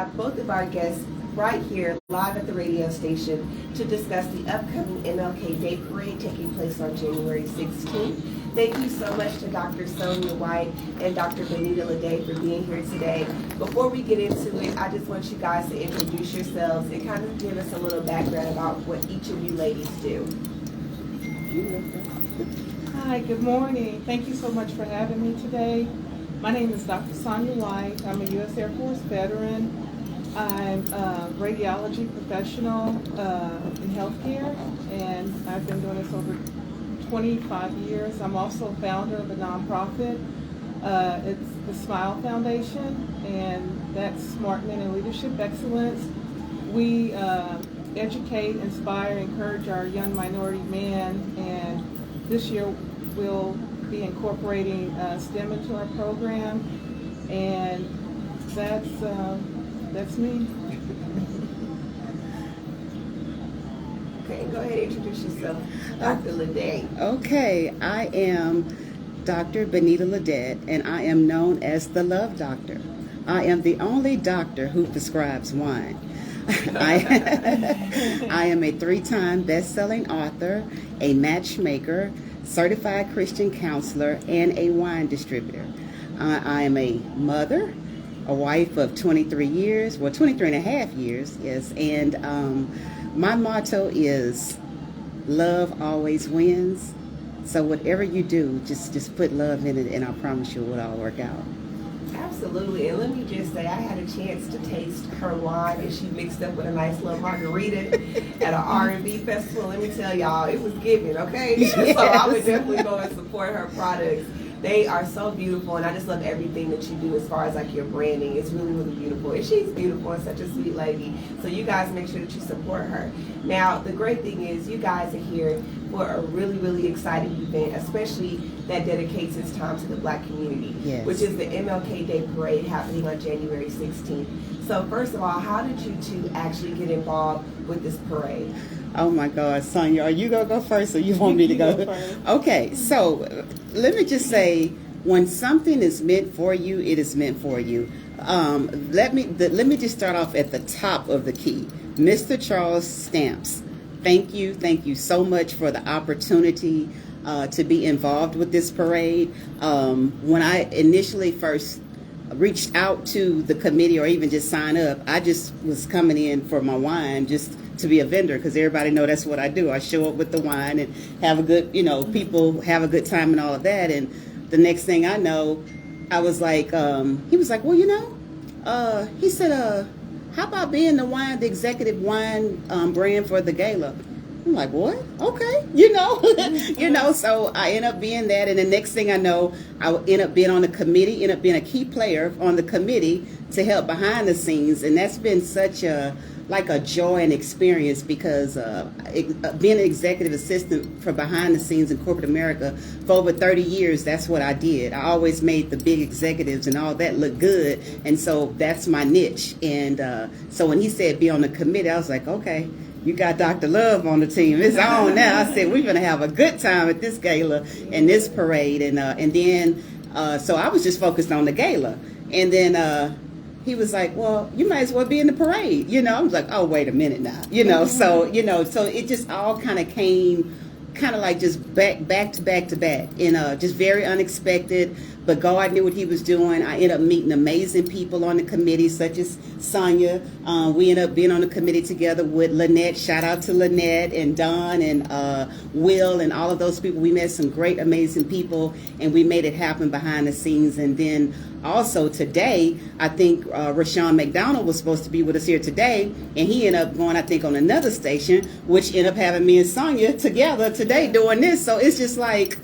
have both of our guests right here live at the radio station to discuss the upcoming MLK Day Parade taking place on January 16th. Thank you so much to Dr. Sonia White and Dr. Benita Ledet for being here today. Before we get into it, I just want you guys to introduce yourselves and kind of give us a little background about what each of you ladies do. Hi, good morning. Thank you so much for having me today. My name is Dr. Sonia White. I'm a U.S. Air Force veteran. I'm a radiology professional in healthcare, and I've been doing this over 25 years. I'm also founder of a nonprofit. It's the Smile Foundation, and that's Smart Men in Leadership Excellence. We educate, inspire, encourage our young minority men, and this year we'll be incorporating STEM into our program, and that's me. Okay, go ahead and introduce yourself, Dr. Ledet. Okay, I am Dr. Benita Ledet, and I am known as the Love Doctor. I am the only doctor who prescribes wine. I am a 3-time best-selling author, a matchmaker, certified Christian counselor, and a wine distributor. I am a mother, a wife of 23 years, well, 23 and a half years, yes, and my motto is love always wins. So whatever you do, just put love in it, and I promise you it will all work out. Absolutely, and let me just say, I had a chance to taste her wine, and she mixed up with a nice little margarita at an R&B festival. Let me tell y'all, it was giving, okay? Yes. So I would definitely go and support her products. They are so beautiful, and I just love everything that you do as far as like your branding. It's really, really beautiful, and she's beautiful and such a sweet lady. So you guys make sure that you support her. Now, the great thing is you guys are here for a really, really exciting event, especially that dedicates its time to the Black community, yes, which is the MLK Day Parade happening on January 16th. So first of all, how did you two actually get involved with this parade? Oh my God, Sonia, are you gonna go first, or you want me to go? Okay, so let me just say, when something is meant for you, it is meant for you. Let me just start off at the top of the key. Mr. Charles Stamps, thank you so much for the opportunity to be involved with this parade. When I initially first reached out to the committee, or even just sign up, I just was coming in for my wine, just to be a vendor, because everybody know that's what I do. I show up with the wine and have a good, people have a good time and all of that. And the next thing I know, I was like, he was like, well, he said, how about being the executive wine brand for the gala? I'm like, what? Okay, so I end up being that, and the next thing I know, I end up being on the committee, end up being a key player on the committee to help behind the scenes, and that's been such a joy and experience, because being an executive assistant for behind the scenes in corporate America for over 30 years, that's what I did. I always made the big executives and all that look good, and so that's my niche. And so when he said be on the committee, I was like, okay, you got Dr. Love on the team. It's on now. I said, we're going to have a good time at this gala and this parade. And then, so I was just focused on the gala. And then he was like, well, you might as well be in the parade. I was like, oh, wait a minute now. So it just all kind of came like just back to back, and just very unexpected. But God knew what he was doing. I ended up meeting amazing people on the committee, such as Sonia. We ended up being on the committee together with Lynette. Shout out to Lynette and Don and Will and all of those people. We met some great, amazing people, and we made it happen behind the scenes. And then also today, I think Rashawn McDonald was supposed to be with us here today, and he ended up going, I think, on another station, which ended up having me and Sonia together today doing this. So it's just like,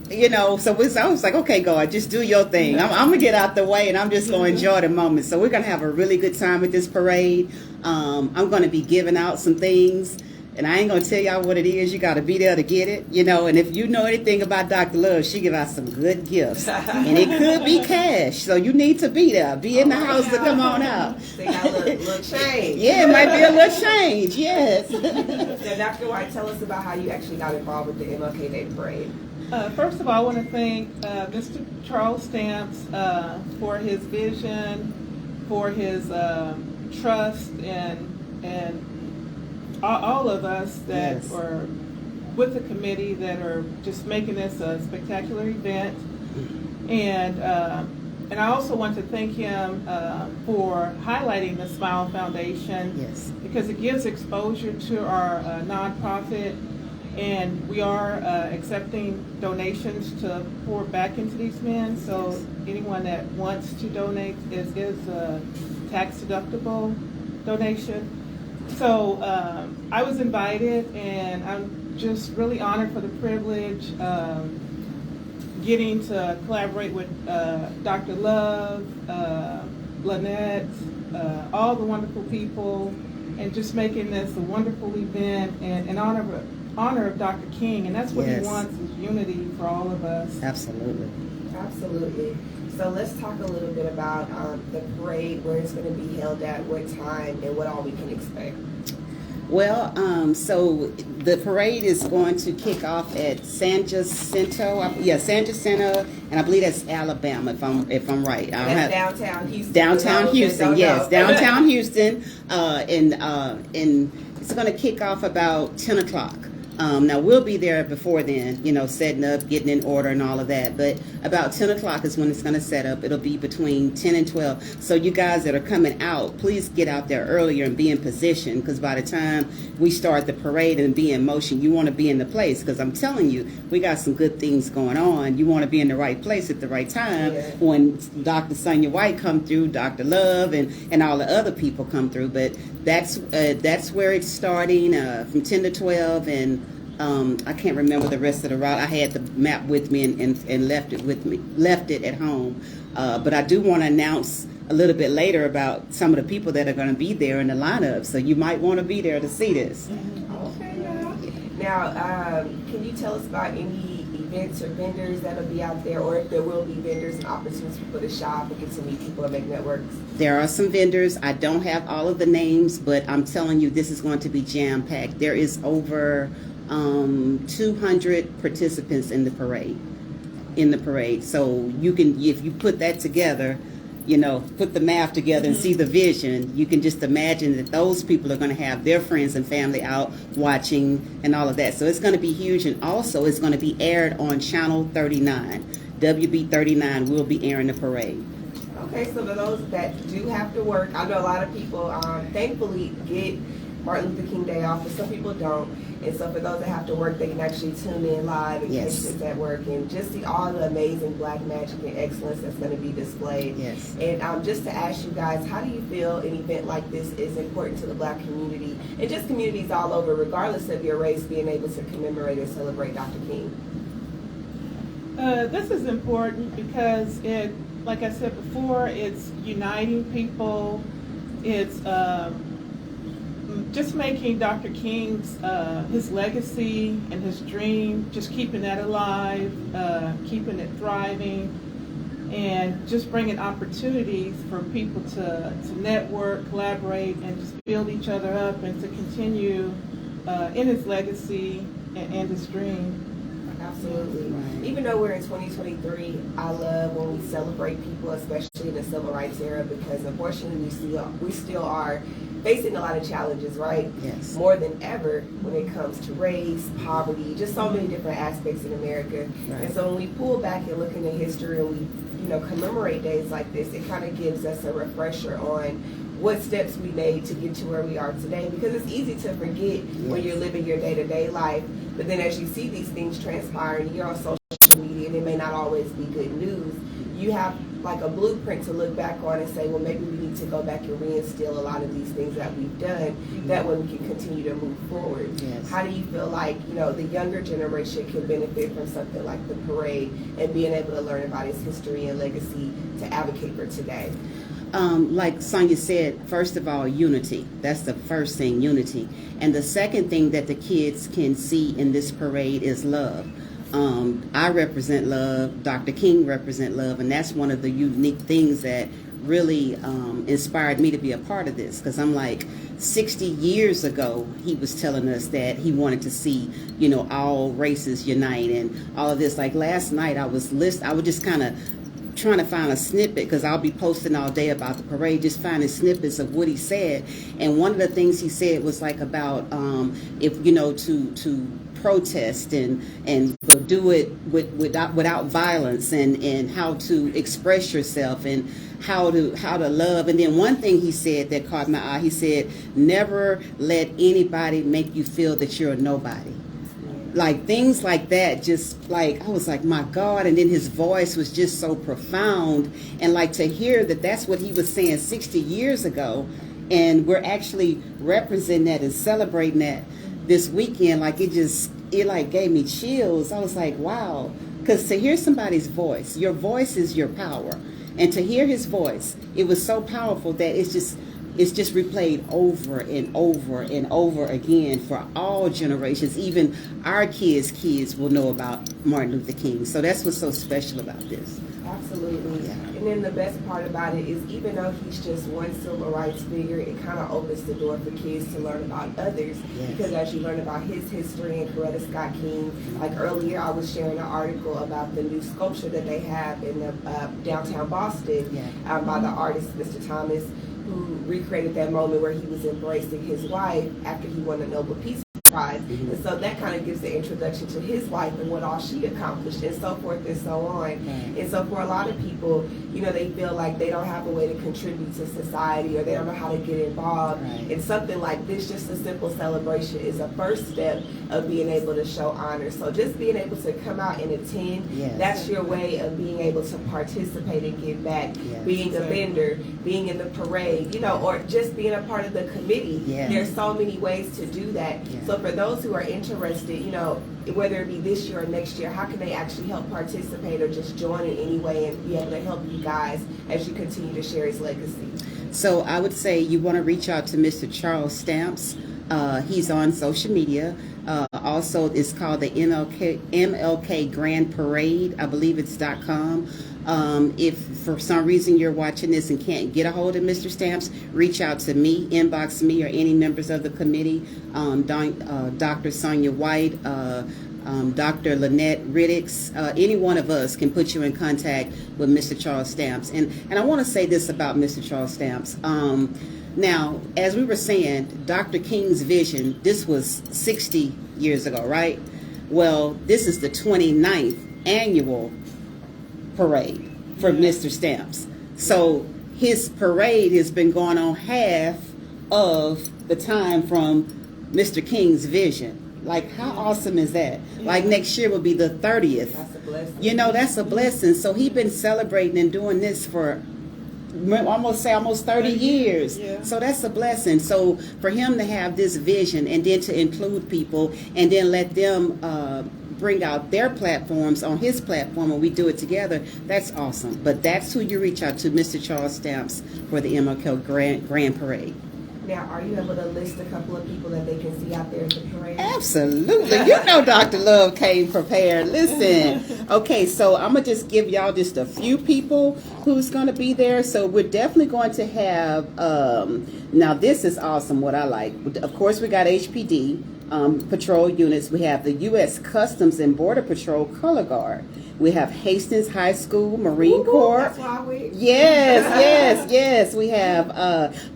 so I was like, okay, God, just do your thing. I'm going to get out the way, and I'm just going to enjoy the moment. So we're going to have a really good time at this parade. I'm going to be giving out some things, and I ain't going to tell y'all what it is. You got to be there to get it, and if you know anything about Dr. Love, she give out some good gifts, and it could be cash. So you need to be there. Be in the house to come on out. They got a little change. Yeah, it might be a little change, yes. So Dr. White, tell us about how you actually got involved with the MLK Day Parade. First of all, I want to thank Mr. Charles Stamps for his vision for his trust and all of us that Yes. are with the committee that are just making this a spectacular event. And I also want to thank him for highlighting the Smile Foundation. Yes. Because it gives exposure to our nonprofit, and we are accepting donations to pour back into these men. So Yes. anyone that wants to donate is a tax deductible donation. So I was invited, and I'm just really honored for the privilege getting to collaborate with Dr. Love, Lynette, all the wonderful people, and just making this a wonderful event and in honor of Dr. King. And that's what Yes. he wants, is unity for all of us. Absolutely. Absolutely. So let's talk a little bit about the parade, where it's going to be held at, what time, and what all we can expect. Well, so the parade is going to kick off at San Jacinto, San Jacinto, and I believe that's Alabama, if I'm right. I don't That's have- downtown Houston. Downtown Don't Houston, know. yes, downtown Houston, and it's going to kick off about 10 o'clock. Now we'll be there before then, setting up, getting in order and all of that. But about 10 o'clock is when it's going to set up. It'll be between 10 and 12. So you guys that are coming out, please get out there earlier and be in position, because by the time we start the parade and be in motion, you want to be in the place, because I'm telling you, we got some good things going on. You want to be in the right place at the right time. Yeah. When Dr. Sonia White come through, Dr. Love, and all the other people come through. But that's where it's starting from 10 to 12, and I can't remember the rest of the route. I had the map with me and left it at home. But I do want to announce a little bit later about some of the people that are going to be there in the lineup. So you might want to be there to see this. Okay, now can you tell us about any events or vendors that'll be out there, or if there will be vendors and opportunities for people to shop and get to meet people and make networks? There are some vendors. I don't have all of the names, but I'm telling you, this is going to be jam-packed. There is over 200 participants in the parade. So you can, if you put that together, put the math together and see the vision, you can just imagine that those people are going to have their friends and family out watching and all of that. So it's going to be huge, and also it's going to be aired on Channel 39. WB 39 will be airing the parade. Okay, so for those that do have to work, I know a lot of people thankfully get Martin Luther King Day off, but some people don't. And so for those that have to work, they can actually tune in live and catch this at work and just see all the amazing black magic and excellence that's going to be displayed. Yes. And just to ask you guys, how do you feel an event like this is important to the black community and just communities all over, regardless of your race, being able to commemorate and celebrate Dr. King? This is important because it, like I said before, it's uniting people. It's just making Dr. King's his legacy and his dream, just keeping that alive, keeping it thriving, and just bringing opportunities for people to network, collaborate, and just build each other up and to continue in his legacy and his dream. Absolutely. Right. Even though we're in 2023, I love when we celebrate people, especially in the civil rights era, because unfortunately we still are facing a lot of challenges, right? Yes. More than ever when it comes to race, poverty, just so many different aspects in America. Right. And so when we pull back and look into history and we, commemorate days like this, it kind of gives us a refresher on what steps we made to get to where we are today, because it's easy to forget when you're living your day-to-day life, but then as you see these things transpire and you're on social media and it may not always be good news, you have like a blueprint to look back on and say, well, maybe we need to go back and reinstill a lot of these things that we've done, that way we can continue to move forward. Yes. How do you feel like, the younger generation can benefit from something like the parade and being able to learn about its history and legacy to advocate for today? Like Sonia said, first of all, unity. That's the first thing, unity. And the second thing that the kids can see in this parade is love. I represent love, Dr. King represent love, and that's one of the unique things that really inspired me to be a part of this, because I'm like, 60 years ago, he was telling us that he wanted to see, all races unite and all of this. Like last night, I was just kind of trying to find a snippet, because I'll be posting all day about the parade, just finding snippets of what he said. And one of the things he said was like about if to protest and do it without violence, and how to express yourself, and how to love. And then one thing he said that caught my eye, he said, never let anybody make you feel that you're a nobody. Like things like that, just like, I was like, my God. And then his voice was just so profound. And like to hear that that's what he was saying 60 years ago. And we're actually representing that and celebrating that this weekend. Like it like gave me chills. I was like, wow. Because to hear somebody's voice, your voice is your power. And to hear his voice, it was so powerful that it's just replayed over and over and over again for all generations. Even our kids will know about Martin Luther King. So that's what's so special about this. Absolutely. Yeah. And then the best part about it is, even though he's just one civil rights figure, it kind of opens the door for kids to learn about others. Yes. Because as you learn about his history and Coretta Scott King, like earlier I was sharing an article about the new sculpture that they have in the downtown Boston by the artist Mr. Thomas, who recreated that moment where he was embracing his wife after he won the Nobel Peace Prize. Mm-hmm. And so that kind of gives the introduction to his wife and what all she accomplished, and so forth and so on. Right. And so for a lot of people, they feel like they don't have a way to contribute to society, or they don't know how to get involved. Right. And something like this, just a simple celebration, is a first step of being able to show honor. So just being able to come out and attend, Yes. that's your way of being able to participate and give back. Yes. Being a vendor, being in the parade, or just being a part of the committee. Yes. There's so many ways to do that. Yes. So for those who are interested, whether it be this year or next year, how can they actually help participate or just join in any way and be able to help you guys as you continue to share his legacy? So I would say you want to reach out to Mr. Charles Stamps. He's on social media. Also, it's called the MLK Grand Parade. I believe it's .com. If for some reason you're watching this and can't get a hold of Mr. Stamps, reach out to me, inbox me, or any members of the committee, Dr. Sonia White, Dr. Lynette Riddicks, any one of us can put you in contact with Mr. Charles Stamps. And I want to say this about Mr. Charles Stamps. Now, as we were saying, Dr. King's vision, this was 60 years ago, right? Well, this is the 29th annual parade for Mr. Stamps. So his parade has been going on half of the time from Mr. King's vision. Like, how awesome is that? Like, next year will be the 30th. That's a blessing. That's a blessing. So he's been celebrating and doing this for almost 30 years. Yeah. So that's a blessing. So for him to have this vision and then to include people and then let them bring out their platforms on his platform and we do it together, that's awesome. But that's who you reach out to, Mr. Charles Stamps, for the MLK Grand Parade. Now, are you able to list a couple of people that they can see out there at the parade? Absolutely. Dr. Love came prepared. Listen. Okay, so I'm going to just give y'all just a few people who's going to be there. So we're definitely going to have, now this is awesome, what I like. Of course, we got HPD patrol units. We have the U.S. Customs and Border Patrol Color Guard. We have Hastings High School Marine Corps. That's why we. Yes. We have,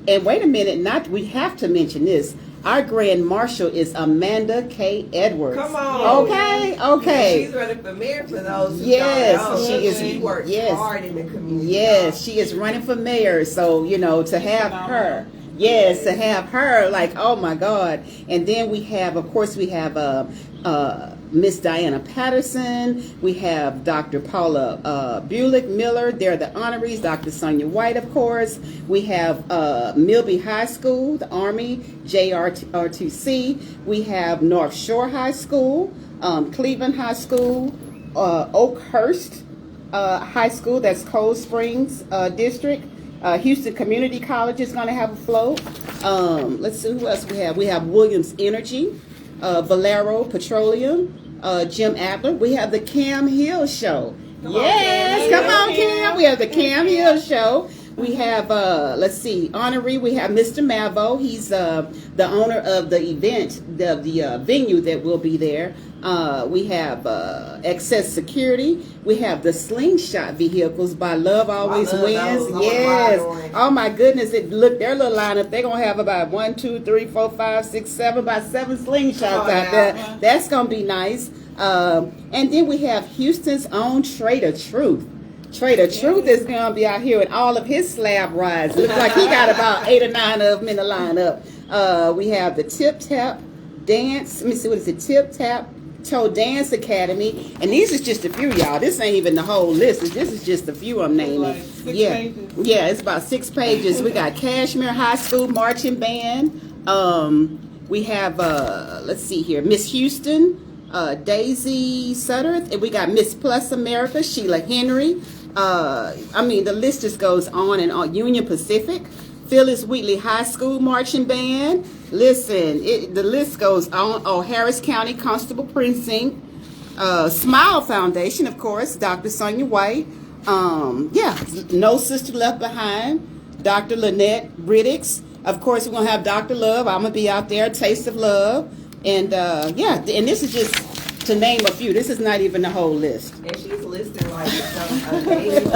and wait a minute, we have to mention this. Our Grand Marshal is Amanda K. Edwards. Come on. Okay. Yeah, she's running for mayor for those who don't know. She is. She works hard in the community. Yes, she is running for mayor. So, to have her. Yes, to have her, like, oh my God. And then we have, of course, Miss Diana Patterson. We have Dr. Paula Bulick Miller. They're the honorees. Dr. Sonia White, of course. We have Milby High School, the Army, JRTC. We have North Shore High School, Cleveland High School, Oakhurst High School, that's Cold Springs District. Houston Community College is going to have a float. Let's see who else we have. We have Williams Energy, Valero Petroleum, Jim Adler. We have the Cam Hill Show. Come on, Cam. We have the Cam Hill Show. We have, let's see, honoree. We have Mr. Mavo. He's the owner of the event, the venue that will be there. We have Excess Security. We have the Slingshot vehicles by Love Always Wins. Yes. Oh my goodness! Look, their little lineup. They're gonna have about 1, 2, 3, 4, 5, 6, 7, about 7 slingshots out there. That's gonna be nice. And then we have Houston's own Trader Truth. Trader Truth is going to be out here with all of his slab rides. Looks like he got about 8 or 9 of them in the lineup. We have the Tip Tap Dance. Let me see, what is it? Tip Tap Toe Dance Academy. And these is just a few, y'all. This ain't even the whole list. This is just a few I'm naming. Like 6 pages. Yeah, it's about 6 pages. We got Cashmere High School Marching Band. We have, let's see here, Miss Houston. Daisy Sutter, and we got Miss Plus America, Sheila Henry. I mean, the list just goes on and on. Union Pacific, Phyllis Wheatley High School Marching Band. Listen, the list goes on. Oh, Harris County Constable Precinct, Smile Foundation, of course, Dr. Sonia White. No Sister Left Behind, Dr. Lynette Riddicks. Of course, we're gonna have Dr. Love. I'm gonna be out there. Taste of Love. And and this is just to name a few. This is not even the whole list. And she's listed like some amazing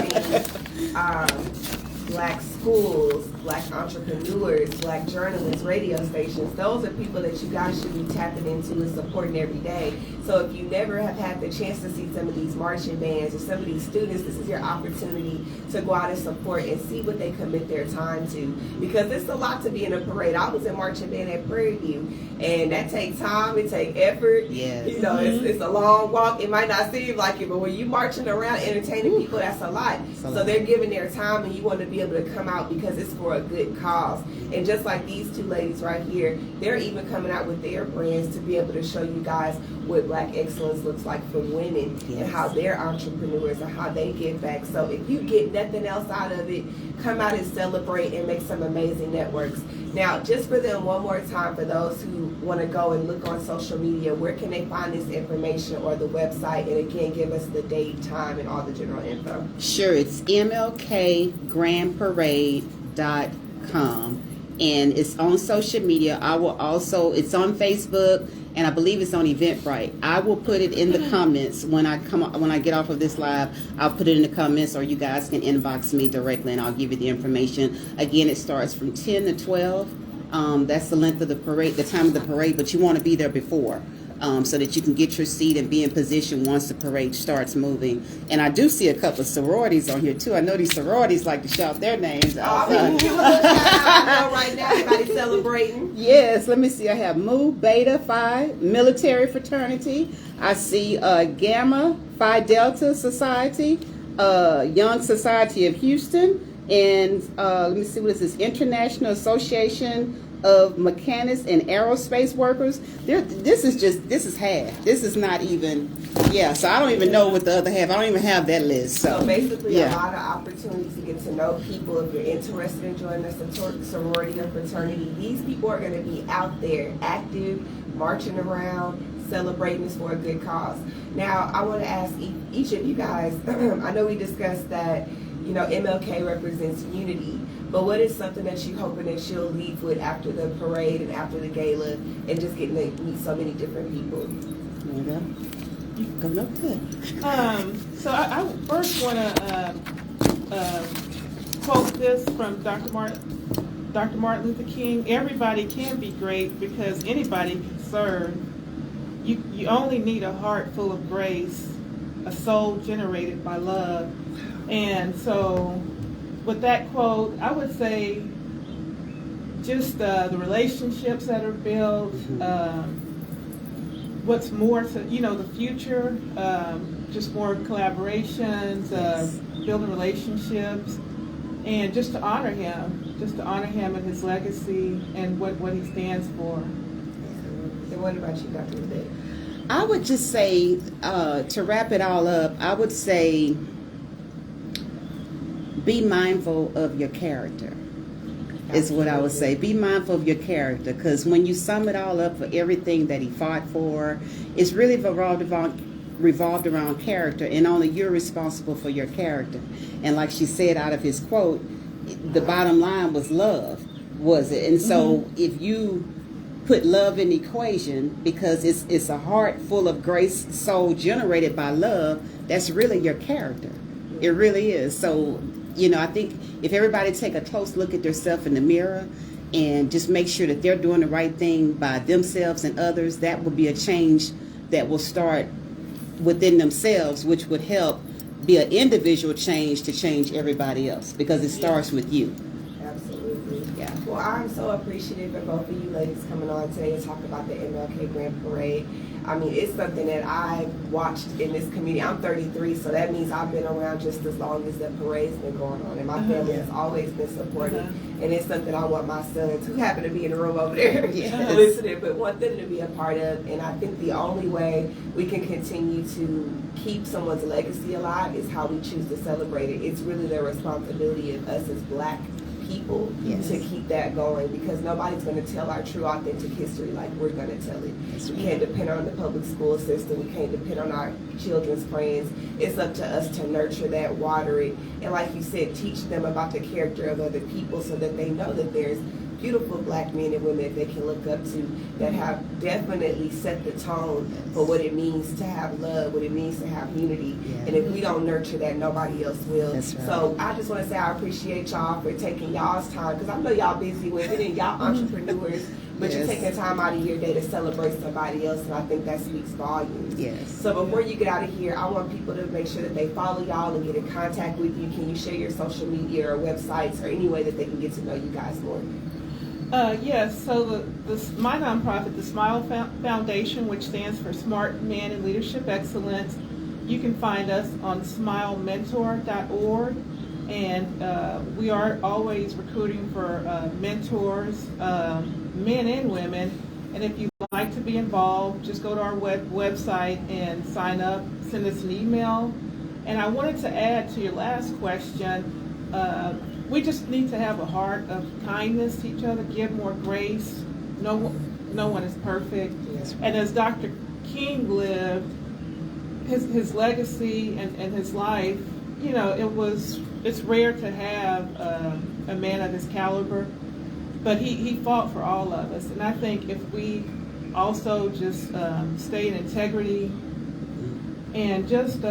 black schools, black entrepreneurs, black journalists, radio stations. Those are people that you guys should be tapping into and supporting every day. So if you never have had the chance to see some of these marching bands or some of these students, this is your opportunity to go out and support and see what they commit their time to. Because it's a lot to be in a parade. I was in marching band at Prairie View, and that takes time, it takes effort. Yes. You know, it's a long walk. It might not seem like it, but when you marching around entertaining people, that's a lot. So they're giving their time, and you want to be able to come out because it's for a good cause. And just like these two ladies right here, they're even coming out with their brands to be able to show you guys what black excellence looks like for women. Yes. And how they're entrepreneurs and how they give back. So if you get nothing else out of it, come out and celebrate and make some amazing networks. Now, just for them one more time, for those who want to go and look on social media, where can they find this information or the website? And again, give us the date, time, and all the general info. Sure, it's MLKGrandParade.com. And it's on social media. It's on Facebook, and I believe it's on Eventbrite. I will put it in the comments when I get off of this live. I'll put it in the comments, or you guys can inbox me directly, and I'll give you the information. Again, it starts from 10 to 12. That's the length of the parade, the time of the parade, but you want to be there before. So that you can get your seat and be in position once the parade starts moving. And I do see a couple of sororities on here too. I know these sororities like to shout their names out. I know right now everybody's celebrating. Yes, let me see. I have Mu Beta Phi Military Fraternity. I see Gamma Phi Delta Society, Young Society of Houston, and let me see, what is this? International Association of Mechanics and Aerospace Workers. This is half. This is not even, so I don't even know what the other half, I don't even have that list. So basically a lot of opportunities to get to know people. If you're interested in joining a sorority or fraternity, these people are going to be out there active, marching around, celebrating this for a good cause. Now, I want to ask each of you guys, I know we discussed that, MLK represents unity. But what is something that you're hoping that she'll leave with after the parade and after the gala and just getting to meet so many different people? Good. So I first want to quote this from Dr. Martin Luther King. Everybody can be great because anybody can serve. You only need a heart full of grace, a soul generated by love. And so with that quote, I would say just the relationships that are built, what's more to, the future, just more collaborations, building relationships, and just to honor him and his legacy and what he stands for. And what about you, Dr. Ledet? I would just say, to wrap it all up, I would say, be mindful of your character, is what I would say. Be mindful of your character, because when you sum it all up for everything that he fought for, it's really revolved around character, and only you're responsible for your character. And like she said out of his quote, the bottom line was love, was it? And so if you put love in the equation, because it's a heart full of grace, soul generated by love, that's really your character. It really is. So, I think if everybody take a close look at themselves in the mirror and just make sure that they're doing the right thing by themselves and others, that will be a change that will start within themselves, which would help be an individual change to change everybody else, because it starts with you. Absolutely. Yeah. Well, I'm so appreciative of both of you ladies coming on today to talk about the MLK Grand Parade. I mean, it's something that I watched in this community. I'm 33, so that means I've been around just as long as the parade's been going on, and my family has always been supportive. And it's something I want my sons, who happen to be in the room over there, listening, but want them to be a part of. And I think the only way we can continue to keep someone's legacy alive is how we choose to celebrate it. It's really the responsibility of us as Black people to keep that going, because nobody's going to tell our true authentic history like we're going to tell it. We can't depend on the public school system. We can't depend on our children's friends. It's up to us to nurture that, water it, and like you said, teach them about the character of other people so that they know that there's beautiful Black men and women that they can look up to that have definitely set the tone for what it means to have love, what it means to have unity. And if we don't nurture that, nobody else will. That's right. So I just want to say I appreciate y'all for taking y'all's time, because I know y'all busy women and y'all entrepreneurs, but you're taking time out of your day to celebrate somebody else, and I think that speaks volumes. Yes. So before you get out of here, I want people to make sure that they follow y'all and get in contact with you. Can you share your social media or websites or any way that they can get to know you guys more? Yes, so my nonprofit, the SMILE Foundation, which stands for Smart Men in Leadership Excellence, you can find us on smilementor.org, and we are always recruiting for mentors, men and women, and if you'd like to be involved, just go to our website and sign up, send us an email. And I wanted to add to your last question, we just need to have a heart of kindness to each other, give more grace. No one is perfect. Yes. And as Dr. King lived, his legacy and his life, it's rare to have a man of his caliber, but he fought for all of us. And I think if we also just stay in integrity and just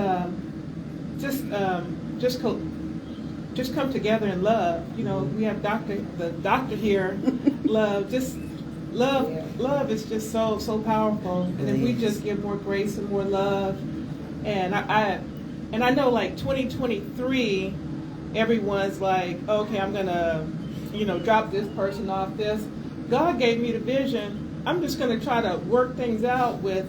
come together in love. We have the doctor here. Love is just so powerful. And if we just give more grace and more love, and I know, like 2023, everyone's like, okay, I'm gonna, drop this person off this. God gave me the vision. I'm just gonna try to work things out with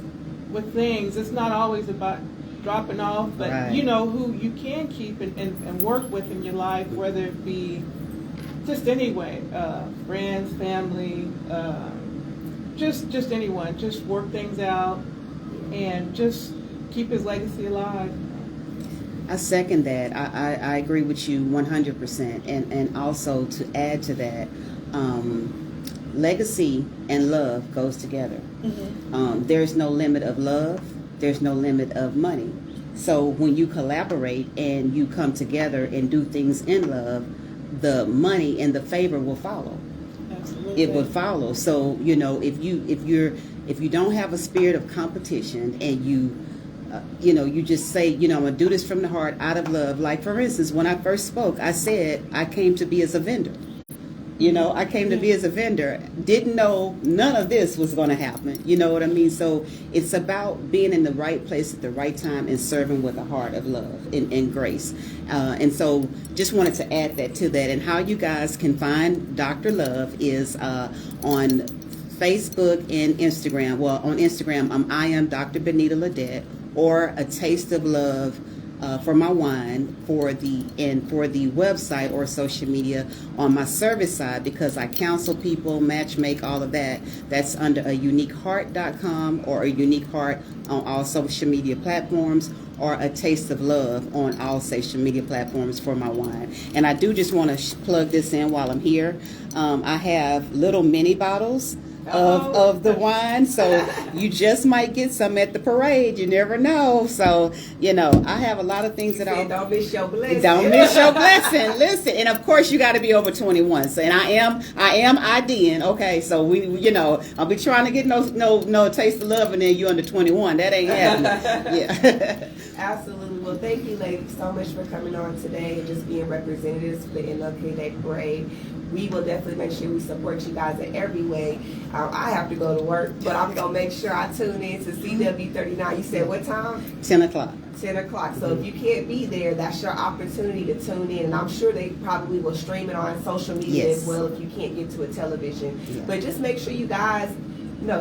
things. It's not always about dropping off, but who you can keep and work with in your life, whether it be just anyway, friends, family, just anyone. Just work things out and just keep his legacy alive. I second that. I agree with you 100%. And also to add to that, legacy and love goes together. There's no limit of love. There's no limit of money. So when you collaborate and you come together and do things in love, the money and the favor will follow. Absolutely. It will follow. So if you don't have a spirit of competition and you just say, I'm gonna do this from the heart, out of love. Like for instance, when I first spoke, I said I came to be as a vendor. I came to be as a vendor. Didn't know none of this was going to happen. You know what I mean? So it's about being in the right place at the right time and serving with a heart of love and grace. And so just wanted to add that to that. And how you guys can find Dr. Love is on Facebook and Instagram. Well, on Instagram, I am Dr. Benita Ledet, or A Taste of Love for my wine, for the website or social media on my service side, because I counsel people, matchmake, all of that. That's under a uniqueheart.com or a unique heart on all social media platforms, or A Taste of Love on all social media platforms for my wine. And I do just want to plug this in while I'm here. I have little mini bottles of the wine. So you just might get some at the parade. You never know. So, I have a lot of things that I'll... Don't miss your blessing. Don't miss your blessing. Listen, and of course you got to be over 21. So, and I am IDing. Okay, so I'll be trying to get no taste of love, and then you under 21. That ain't happening. Yeah. Absolutely. Well, thank you, ladies, so much for coming on today and just being representatives for the MLK Day Parade. We will definitely make sure we support you guys in every way. I have to go to work, but I'm going to make sure I tune in to CW39. You said what time? 10 o'clock. 10 o'clock. So if you can't be there, that's your opportunity to tune in. And I'm sure they probably will stream it on social media as well if you can't get to a television. Yeah. But just make sure you guys,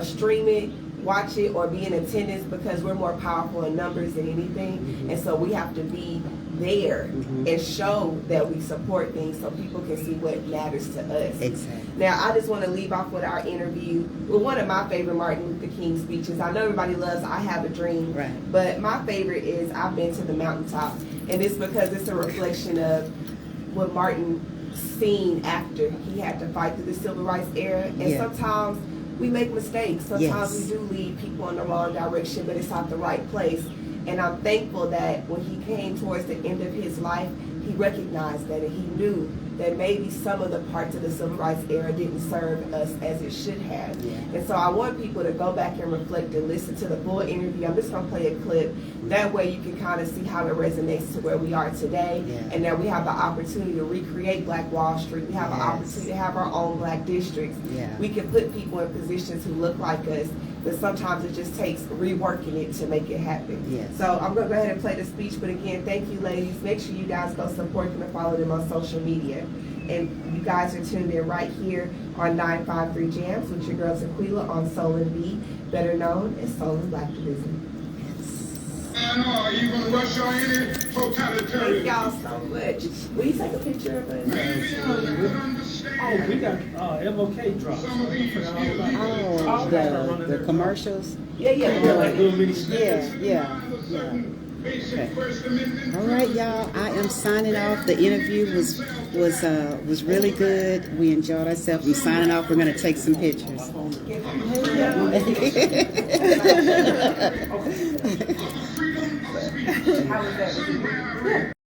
stream it, watch it, or be in attendance, because we're more powerful in numbers than anything. And so we have to be there and show that we support things so people can see what matters to us. Exactly. Now, I just want to leave off with our interview with one of my favorite Martin Luther King speeches. I know everybody loves I Have a Dream, but my favorite is I've Been to the Mountaintop. And it's because it's a reflection of what Martin seen after he had to fight through the civil rights era. And sometimes we make mistakes. Sometimes we do lead people in the wrong direction, but it's not the right place. And I'm thankful that when he came towards the end of his life, he recognized that, and he knew that maybe some of the parts of the civil rights era didn't serve us as it should have. And so I want people to go back and reflect and listen to the full interview. I'm just going to play a clip. That way you can kind of see how it resonates to where we are today. And that we have the opportunity to recreate Black Wall Street. We have an opportunity to have our own Black districts. We can put people in positions who look like us, but sometimes it just takes reworking it to make it happen. So I'm going to go ahead and play the speech. But again, thank you, ladies. Make sure you guys go support them and follow them on social media. And you guys are tuned in right here on 953 Jams with your girls Aquila on Soul and B, better known as Soul and Black Division. Are you going to rush on in totalitarian? Thank y'all so much. Will you take a picture of us? Oh, we got MLK drops. The commercials? Yeah. Okay. All right, y'all. I am signing off. The interview was really good. We enjoyed ourselves. I'm signing off. We're going to take some pictures. How was that?